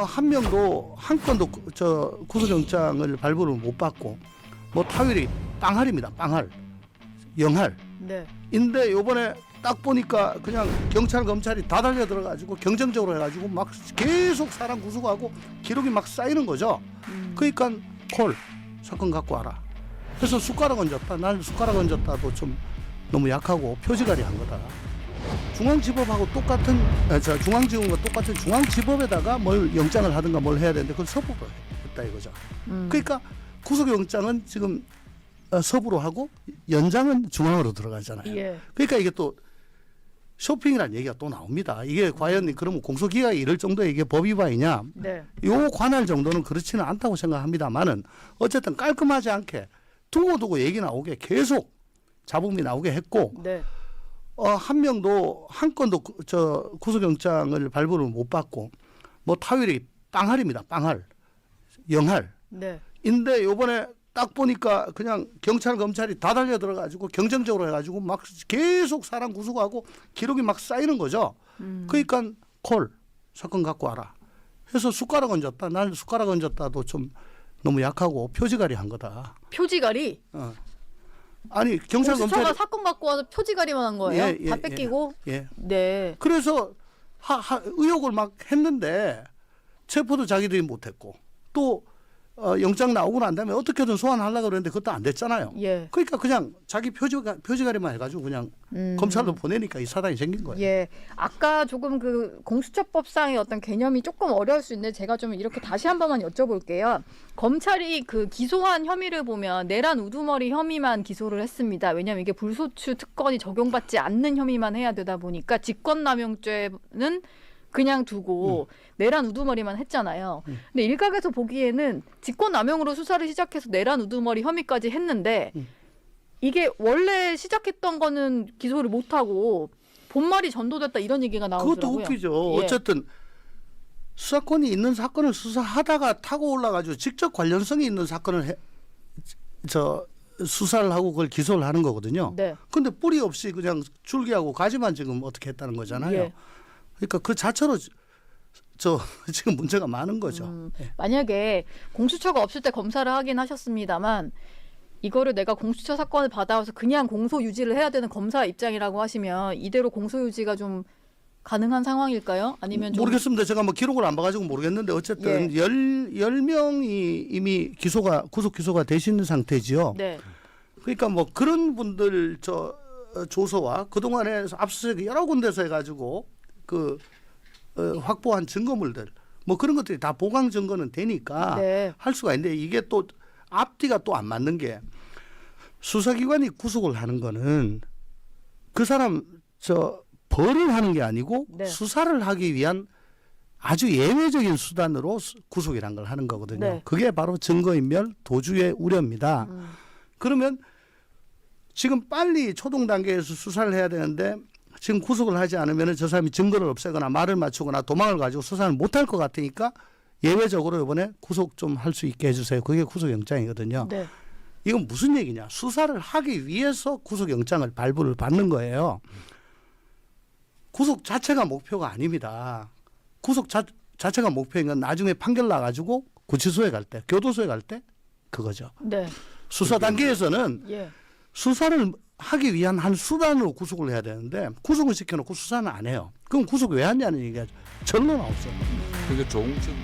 한 명도 한 건도 구속영장을 발부를 못 받고 뭐 타율이 빵할입니다. 빵할, 영할. 네. 인데 요번에 딱 보니까 그냥 경찰 검찰이 다 달려 들어가지고 경쟁적으로 해가지고 막 계속 사람 구속하고 기록이 막 쌓이는 거죠. 그러니까 콜 사건 갖고 와라. 그래서 숟가락 얹었다. 난 숟가락 얹었다도 좀 너무 약하고 표지가리 한 거다. 중앙지법하고 똑같은 중앙지검과 똑같은 중앙지법에다가 뭘 영장을 하든가 뭘 해야 되는데 그걸 서부로 했다 이거죠. 그러니까 구속영장은 지금 서부로 하고 연장은 중앙으로 들어가잖아요. 예. 그러니까 이게 또 쇼핑이라는 얘기가 또 나옵니다. 이게 과연 그러면 공소기각이 이럴 정도의 이게 법 위반이냐? 네. 요 관할 정도는 그렇지는 않다고 생각합니다만은 어쨌든 깔끔하지 않게 두고두고 얘기 나오게 계속 잡음이 나오게 했고 네. 한 명도 한 건도 구속영장을 발부를 못 받고 뭐 타율이 빵할입니다. 빵할, 영할. 네. 인데 요번에 딱 보니까 그냥 경찰 검찰이 다 달려 들어가지고 경쟁적으로 해가지고 막 계속 사람 구속하고 기록이 막 쌓이는 거죠. 그러니까 콜 사건 갖고 와라. 해서 숟가락 얹었다. 난 숟가락 얹었다도 좀 너무 약하고 표지가리 한 거다. 표지가리. 아니 경찰 공수처가 검찰이 사건 갖고 와서 표지가리만 한 거예요. 예, 다 뺏기고. 예. 네. 그래서 의혹을 막 했는데 체포도 자기들이 못했고 또 영장 나오고 난 다음에 어떻게든 소환하려고 그랬는데 그것도 안 됐잖아요. 예. 그러니까 그냥 자기 표지가리만 해가지고 그냥 검찰로 보내니까 이 사단이 생긴 거예요. 예. 아까 조금 그 공수처법상의 어떤 개념이 조금 어려울 수 있는데 제가 좀 이렇게 다시 한 번만 여쭤볼게요. 검찰이 그 기소한 혐의를 보면 내란 우두머리 혐의만 기소를 했습니다. 왜냐하면 이게 불소추 특권이 적용받지 않는 혐의만 해야 되다 보니까 직권남용죄는 그냥 두고 내란 우두머리만 했잖아요. 근데 일각에서 보기에는 직권남용으로 수사를 시작해서 내란 우두머리 혐의까지 했는데 이게 원래 시작했던 거는 기소를 못하고 본말이 전도됐다 이런 얘기가 나오더라고요. 그것도 웃기죠. 예. 어쨌든 수사권이 있는 사건을 수사하다가 타고 올라가지고 직접 관련성이 있는 사건을 수사를 하고 그걸 기소를 하는 거거든요. 네. 근데 뿌리 없이 그냥 줄기하고 가지만 지금 어떻게 했다는 거잖아요. 예. 그러니까 그 자체로 지금 문제가 많은 거죠. 예. 만약에 공수처가 없을 때 검사를 하긴 하셨습니다만 이거를 내가 공수처 사건을 받아와서 그냥 공소 유지를 해야 되는 검사 입장이라고 하시면 이대로 공소 유지가 좀 가능한 상황일까요? 아니면 좀 모르겠습니다. 제가 뭐 기록을 안 봐가지고 모르겠는데 어쨌든 예. 10명이 이미 구속 기소가 되신 상태지요. 네. 그러니까 뭐 그런 분들 조서와 그동안에 압수수색 여러 군데서 해가지고 확보한 증거물들 뭐 그런 것들이 다 보강 증거는 되니까 네. 할 수가 있는데 이게 또 앞뒤가 또 안 맞는 게 수사기관이 구속을 하는 거는 그 사람 벌을 하는 게 아니고 네. 수사를 하기 위한 아주 예외적인 수단으로 구속이란 걸 하는 거거든요. 네. 그게 바로 증거인멸 도주의 우려입니다. 그러면 지금 빨리 초동 단계에서 수사를 해야 되는데 지금 구속을 하지 않으면 저 사람이 증거를 없애거나 말을 맞추거나 도망을 가지고 수사를 못할 것 같으니까 예외적으로 이번에 구속 좀 할 수 있게 해주세요. 그게 구속영장이거든요. 네. 이건 무슨 얘기냐. 수사를 하기 위해서 구속영장을 발부를 받는 거예요. 구속 자체가 목표가 아닙니다. 구속 자체가 목표인 건 나중에 판결 나가지고 구치소에 갈 때, 교도소에 갈 때 그거죠. 네. 수사 단계에서는 예. 수사를 하기 위한 한 수단으로 구속을 해야 되는데 구속을 시켜놓고 수사는 안 해요. 그럼 구속 왜 하냐는 얘기가 절로 나오죠. 그게 좋은 점.